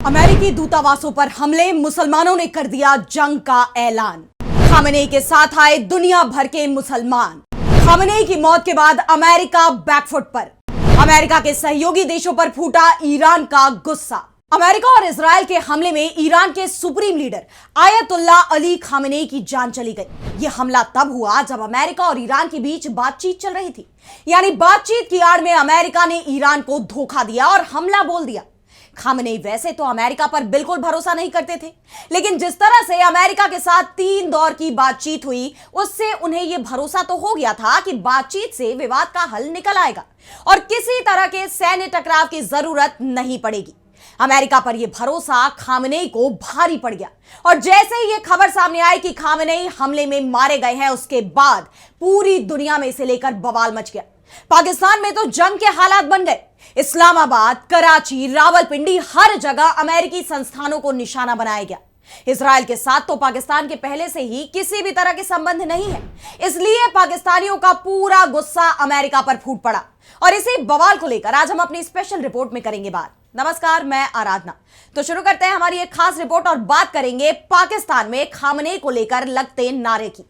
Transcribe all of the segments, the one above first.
अमेरिकी दूतावासों पर हमले, मुसलमानों ने कर दिया जंग का ऐलान। खामेनेई के साथ आए दुनिया भर के मुसलमान। खामेनेई की मौत के बाद अमेरिका बैकफुट पर। अमेरिका के सहयोगी देशों पर फूटा ईरान का गुस्सा। अमेरिका और इजराइल के हमले में ईरान के supreme leader Ayatollah Ali Khamenei की जान चली गई। यह हमला तब हुआ जब अमेरिका और ईरान के बीच बातचीत चल रही थी। यानी बातचीत की आड़ में अमेरिका ने ईरान को धोखा दिया और हमला बोल दिया। खामेनेई वैसे तो अमेरिका पर बिल्कुल भरोसा नहीं करते थे, लेकिन जिस तरह से अमेरिका के साथ 3 दौर की बातचीत हुई, उससे उन्हें यह भरोसा तो हो गया था कि बातचीत से विवाद का हल निकल आएगा और किसी तरह के सैन्य टकराव की जरूरत नहीं पड़ेगी। अमेरिका पर यह भरोसा खामेनेई को भारी पड़ गया और जैसे ही यह खबर सामने आई कि खामेनेई हमले में मारे गए हैं, उसके बाद पूरी दुनिया में इसे लेकर बवाल मच गया। पाकिस्तान में तो जंग के हालात बन गए। इस्लामाबाद, कराची, रावलपिंडी, हर जगह अमेरिकी संस्थानों को निशाना बनाया गया। इजराइल के साथ तो पाकिस्तान के पहले से ही किसी भी तरह के संबंध नहीं है, इसलिए पाकिस्तानियों का पूरा गुस्सा अमेरिका पर फूट पड़ा और इसी बवाल को लेकर आज हम अपनी स्पेशल रिपोर्ट में करेंगे बात। नमस्कार, मैं आराधना। तो शुरू करते हैं हमारी एक खास रिपोर्ट और बात करेंगे पाकिस्तान में खामेनेई को लेकर लगते नारे की।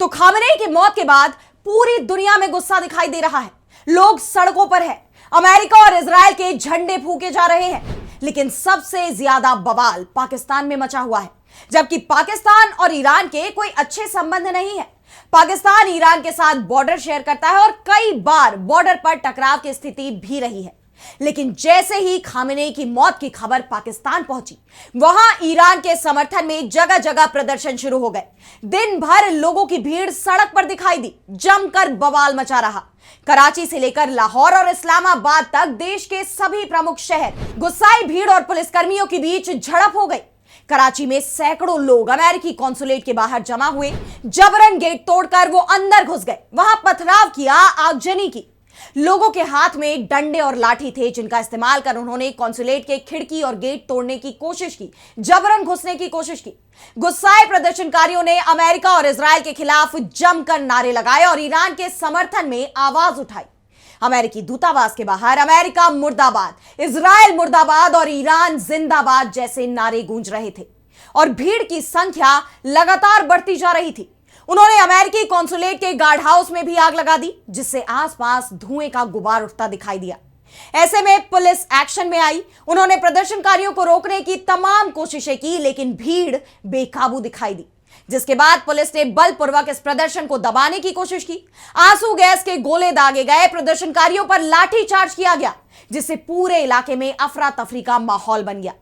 तो खामेनेई की मौत के बाद पूरी दुनिया में गुस्सा दिखाई दे रहा है। लोग सड़कों पर हैं। अमेरिका और इजराइल के झंडे फूके जा रहे हैं, लेकिन सबसे ज्यादा बवाल पाकिस्तान में मचा हुआ है। जबकि पाकिस्तान और ईरान के कोई अच्छे संबंध नहीं है। पाकिस्तान ईरान के साथ बॉर्डर शेयर करता है और कई बार बॉर्डर पर टकराव की स्थिति भी रही है। लेकिन जैसे ही खामेनेई की मौत की खबर पाकिस्तान पहुंची, वहां ईरान के समर्थन में जगह जगह प्रदर्शन शुरू हो गए। दिन भर लोगों की भीड़ सड़क पर दिखाई दी, जमकर बवाल मचा रहा। कराची से लेकर लाहौर और इस्लामाबाद तक देश के सभी प्रमुख शहर, गुस्साई भीड़ और पुलिसकर्मियों के बीच झड़प हो गई। कराची में सैकड़ों लोग अमेरिकी कॉन्सुलेट के बाहर जमा हुए, जबरन गेट तोड़कर वो अंदर घुस गए, वहां पथराव किया, आगजनी की। लोगों के हाथ में डंडे और लाठी थे, जिनका इस्तेमाल कर उन्होंने कॉन्सुलेट के खिड़की और गेट तोड़ने की कोशिश की, जबरन घुसने की कोशिश की। गुस्साए प्रदर्शनकारियों ने अमेरिका और इजराइल के खिलाफ जमकर नारे लगाए और ईरान के समर्थन में आवाज उठाई। अमेरिकी दूतावास के बाहर अमेरिका मुर्दाबाद, इजराइल मुर्दाबाद और ईरान जिंदाबाद जैसे नारे गूंज रहे थे और भीड़ की संख्या लगातार बढ़ती जा रही थी। उन्होंने अमेरिकी कॉन्सुलेट के गार्ड हाउस में भी आग लगा दी, जिससे आसपास धुएं का गुबार उठता दिखाई दिया। ऐसे में पुलिस एक्शन में आई। उन्होंने प्रदर्शनकारियों को रोकने की तमाम कोशिशें की, लेकिन भीड़ बेकाबू दिखाई दी, जिसके बाद पुलिस ने बलपूर्वक इस प्रदर्शन को दबाने की कोशिश की। आंसू गैस के गोले दागे गए, प्रदर्शनकारियों पर लाठीचार्ज किया गया, जिससे पूरे इलाके में अफरा तफरी का माहौल बन गया।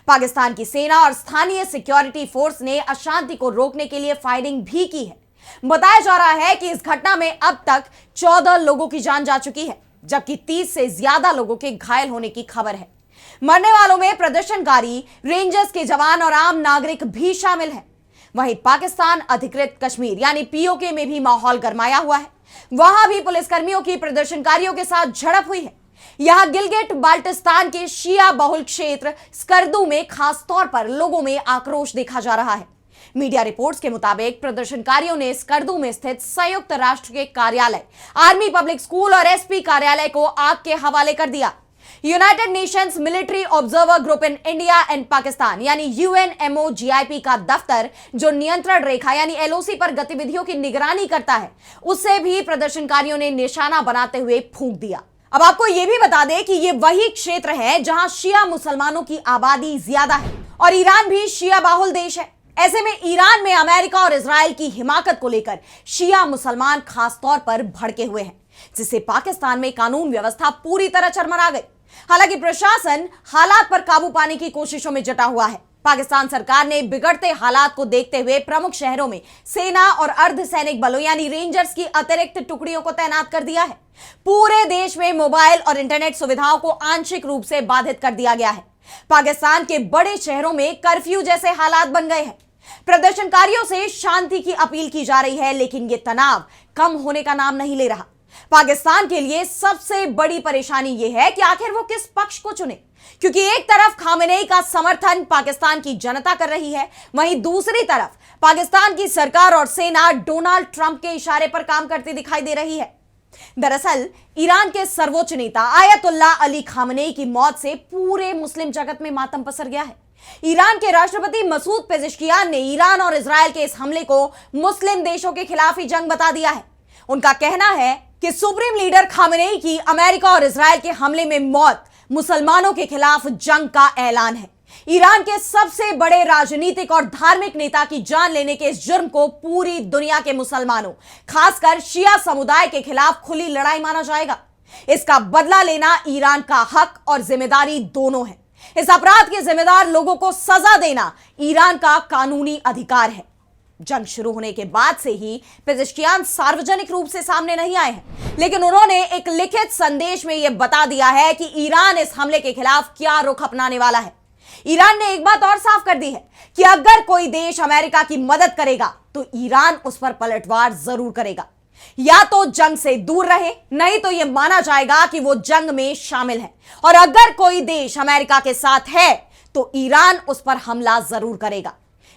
पाकिस्तान की सेना और स्थानीय सिक्योरिटी फोर्स ने अशांति को रोकने के लिए फायरिंग भी की है। बताया जा रहा है कि इस घटना में अब तक 14 लोगों की जान जा चुकी है, जबकि 30 से ज्यादा लोगों के घायल होने की खबर है। मरने वालों में प्रदर्शनकारी, रेंजर्स के जवान और आम नागरिक भी शामिल हैं। वहीं पाकिस्तान अधिकृत कश्मीर यानी पीओके में भी माहौल गरमाया हुआ है। वहां भी पुलिसकर्मियों की प्रदर्शनकारियों के साथ झड़प हुई है। यहां गिलगिट बाल्टिस्तान के शिया बहुल क्षेत्र स्कर्दू में खास तौर पर लोगों में आक्रोश देखा जा रहा है। मीडिया रिपोर्ट्स के मुताबिक प्रदर्शनकारियों ने स्कर्दू में स्थित संयुक्त राष्ट्र के कार्यालय, आर्मी पब्लिक स्कूल और एसपी कार्यालय को आग के हवाले कर दिया। United Nations military observer group in India and Pakistan यानी UNMOGIP का दफ्तर, जो नियंत्रण रेखा यानी LOC पर गतिविधियों की निगरानी करता है, उसे भी प्रदर्शनकारियों ने निशाना बनाते हुए फूंक दिया। अब आपको यह भी बता दें कि यह वही क्षेत्र है जहां शिया मुसलमानों की आबादी ज्यादा है और ईरान भी शिया बाहुल देश है। ऐसे में ईरान में अमेरिका और इजराइल की हिमाकत को लेकर शिया मुसलमान खास तौर पर भड़के हुए हैं, जिससे पाकिस्तान में कानून व्यवस्था पूरी तरह चरमरा गई। हालांकि प्रशासन हालात पर काबू पाने की कोशिशों में जुटा हुआ है। पाकिस्तान सरकार ने बिगड़ते हालात को देखते हुए प्रमुख शहरों में सेना और अर्धसैनिक बलों यानी रेंजर्स की अतिरिक्त टुकड़ियों को तैनात कर दिया है। पूरे देश में मोबाइल और इंटरनेट सुविधाओं को आंशिक रूप से बाधित कर दिया गया है। पाकिस्तान के बड़े शहरों में कर्फ्यू जैसे हालात बन गए हैं। प्रदर्शनकारियों से शांति की अपील की जा रही है, लेकिन यह तनाव कम होने का नाम नहीं ले रहा। पाकिस्तान के लिए सबसे बड़ी परेशानी यह है कि आखिर वो किस पक्ष को चुने, क्योंकि एक तरफ खामेनेई का समर्थन पाकिस्तान की जनता कर रही है, वहीं दूसरी तरफ पाकिस्तान की सरकार और सेना डोनाल्ड ट्रंप के इशारे पर काम करती दिखाई दे रही है। दरअसल ईरान के सर्वोच्च नेता आयतुल्लाह अली खामनेई की मौत से पूरे मुस्लिम जगत में मातम पसर गया है। ईरान के राष्ट्रपति मसूद पेजेश्कियान ने ईरान और इजरायल के इस हमले को मुस्लिम देशों के खिलाफ ही जंग बता दिया है। उनका कहना है कि सुप्रीम लीडर खामनेई की अमेरिका और इजरायल के हमले में मौत मुसलमानों के खिलाफ जंग का ऐलान है। ईरान के सबसे बड़े राजनीतिक और धार्मिक नेता की जान लेने के इस जुर्म को पूरी दुनिया के मुसलमानों, खासकर शिया समुदाय के खिलाफ खुली लड़ाई माना जाएगा। इसका बदला लेना ईरान का हक और जिम्मेदारी दोनों है। इस अपराध के जिम्मेदार लोगों को सजा देना ईरान का कानूनी अधिकार है। जंग शुरू होने के बाद से ही पेजेश्कियान सार्वजनिक रूप से सामने नहीं आए हैं, लेकिन उन्होंने एक लिखित संदेश में यह बता दिया है कि ईरान इस हमले के खिलाफ क्या रुख अपनाने वाला है। ईरान ने एक बात और साफ कर दी है कि अगर कोई देश अमेरिका की मदद करेगा तो ईरान उस पर पलटवार जरूर करेगा। या तो जंग से दूर रहे, नहीं तो यह माना जाएगा कि वो जंग में शामिल है, और अगर कोई देश अमेरिका के साथ है तो ईरान उस पर हमला जरूर करेगा।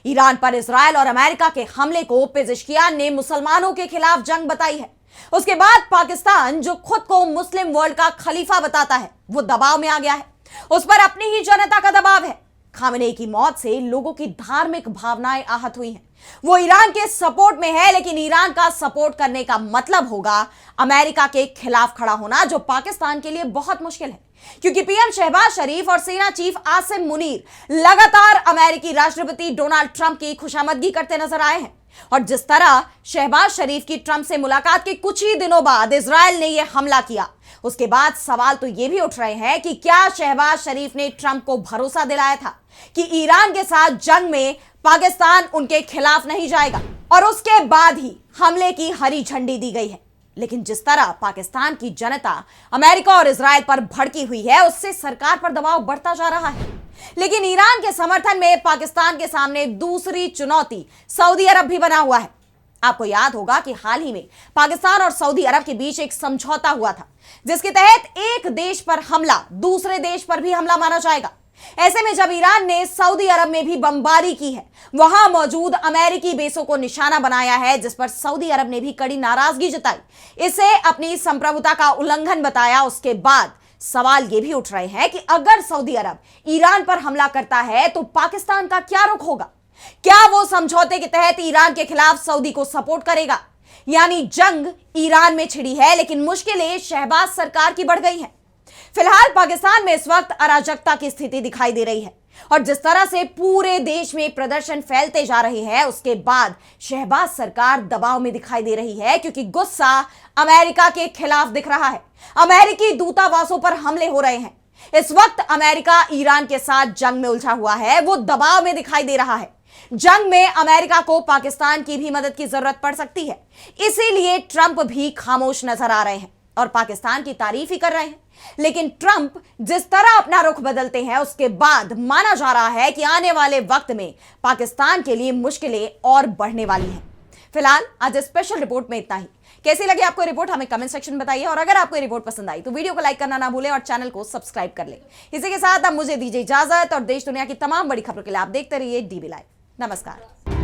ईरान पर इजरायल और अमेरिका के हमले को पेजेश्कियान ने मुसलमानों के खिलाफ जंग बताई है। उसके बाद पाकिस्तान, जो खुद को मुस्लिम वर्ल्ड का खलीफा बताता है, वो दबाव में आ गया है। उस पर अपनी ही जनता का दबाव है। खामनेई की मौत से लोगों की धार्मिक भावनाएं आहत हुई हैं। वो ईरान के सपोर्ट में है, लेकिन ईरान का सपोर्ट करने का मतलब होगा अमेरिका के खिलाफ खड़ा होना, जो पाकिस्तान के लिए बहुत मुश्किल है, क्योंकि पीएम शहबाज शरीफ और सेना चीफ आसिम मुनीर लगातार अमेरिकी राष्ट्रपति डोनाल्ड ट्रंप की खुशामदगी करते नजर आए हैं। और जिस तरह शहबाज शरीफ की ट्रंप से मुलाकात के कुछ ही दिनों बाद इजरायल ने यह हमला किया, उसके बाद सवाल तो यह भी उठ रहे हैं कि क्या शहबाज शरीफ ने ट्रंप को भरोसा दिलाया था कि ईरान के साथ जंग में पाकिस्तान उनके खिलाफ नहीं जाएगा, और उसके बाद ही हमले की हरी झंडी दी गई है। लेकिन जिस तरह पाकिस्तान की जनता अमेरिका और इजरायल पर भड़की हुई है, उससे सरकार पर दबाव बढ़ता जा रहा है। लेकिन ईरान के समर्थन में पाकिस्तान के सामने दूसरी चुनौती सऊदी अरब भी बना हुआ है। आपको याद होगा कि हाल ही में पाकिस्तान और सऊदी अरब के बीच एक समझौता हुआ था, जिसके तहत एक देश पर हमला दूसरे देश पर भी हमला माना जाएगा। ऐसे में जब ईरान ने सऊदी अरब में भी बमबारी की है, वहां मौजूद अमेरिकी बेसों को निशाना बनाया है, जिस पर सऊदी अरब ने भी कड़ी नाराजगी जताई, इसे अपनी संप्रभुता का उल्लंघन बताया। उसके बाद सवाल यह भी उठ रहे हैं कि अगर सऊदी अरब ईरान पर हमला करता है तो पाकिस्तान का क्या रुख होगा? क्या वो समझौते के तहत ईरान के खिलाफ सऊदी को सपोर्ट करेगा? यानी जंग ईरान में छिड़ी है, लेकिन मुश्किलें शहबाज सरकार की बढ़ गई हैं। फिलहाल पाकिस्तान में इस वक्त अराजकता की स्थिति दिखाई दे रही है, और जिस तरह से पूरे देश में प्रदर्शन फैलते जा रहे हैं, उसके बाद शहबाज सरकार दबाव में दिखाई दे रही है, क्योंकि गुस्सा अमेरिका के खिलाफ दिख रहा है। अमेरिकी दूतावासों पर हमले हो रहे हैं। इस वक्त अमेरिका ईरान के साथ जंग में उलझा हुआ है, वो दबाव में दिखाई दे रहा है। जंग में अमेरिका को पाकिस्तान की भी मदद की जरूरत पड़ सकती है, इसीलिए ट्रंप भी खामोश नजर आ रहे हैं और पाकिस्तान की तारीफ ही कर रहे हैं। लेकिन ट्रंप जिस तरह अपना रुख बदलते हैं, उसके बाद माना जा रहा है कि आने वाले वक्त में पाकिस्तान के लिए मुश्किलें और बढ़ने वाली हैं। फिलहाल आज स्पेशल रिपोर्ट में इतना ही। कैसी लगी आपको रिपोर्ट हमें कमेंट सेक्शन में बताइए, और अगर आपको रिपोर्ट पसंद आई तो वीडियो को लाइक करना ना भूलें और चैनल को सब्सक्राइब कर लें। इसी के साथ अब मुझे दीजिए इजाजत, और देश दुनिया की तमाम बड़ी खबरों के लिए आप देखते रहिए डीबी लाइव। नमस्कार।